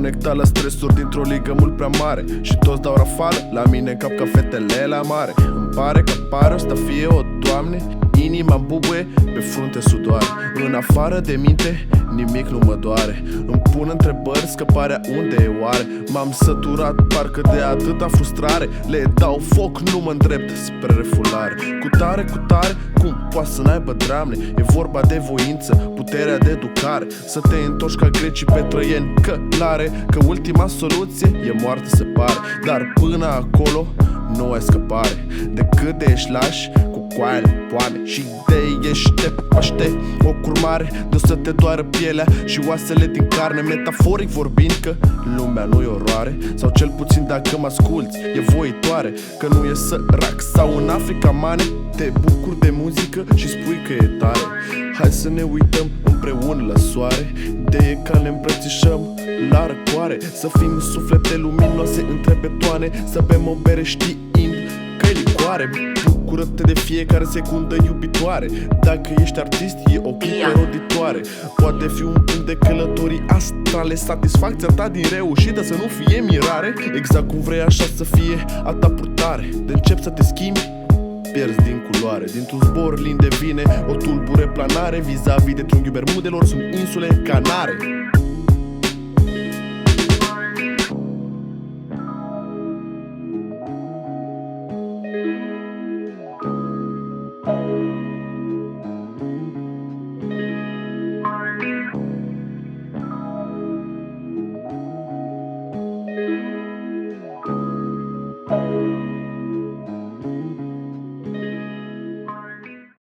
Conectat la stresuri dintr-o ligă mult prea mare și toți dau rafală la mine în cap ca fetele la mare. Îmi pare că pare o stafie, o doamne, inima bubuie, pe frunte sudoare. În afară de minte, nimic nu mă doare. Îmi pun întrebări, scăparea unde e oare? M-am săturat parcă de atâta frustrare. Le dau foc, nu mă îndrept spre refulare. Cu tare, cum poate să n-aibă dramne? E vorba de voință, puterea de educare. Să te întorci ca grecii pe Trăieni călare, că ultima soluție e moarte se pare. Dar până acolo nu ai scăpare. Decât de ești lași cu coaiele poane și de ești te paște o curmare de o să te doară pielea și oasele din carne. Metaforic vorbind că lumea nu-i oroare, sau cel puțin dacă mă asculți e voitoare. Că nu e sărac sau în Africa mane, te bucuri de muzică și spui că e tare. Hai să ne uităm împreună la soare, de ca ne îmbrățișăm la răcoare. Să fim suflete luminoase între betoane, să bem o bere știind că-i licoare. Bucură-te de fiecare secundă iubitoare. Dacă ești artist, e o clipă roditoare. Poate fi un punct de călătorii astrale, satisfacția ta din reușită să nu fie mirare. Exact cum vrei așa să fie a ta purtare. De încep să te schimbi, pierzi din culoare. Dintr-un zbor lin devine o tulbure planare. Vis-a-vis de trunghiul Bermudelor sunt insule Canare.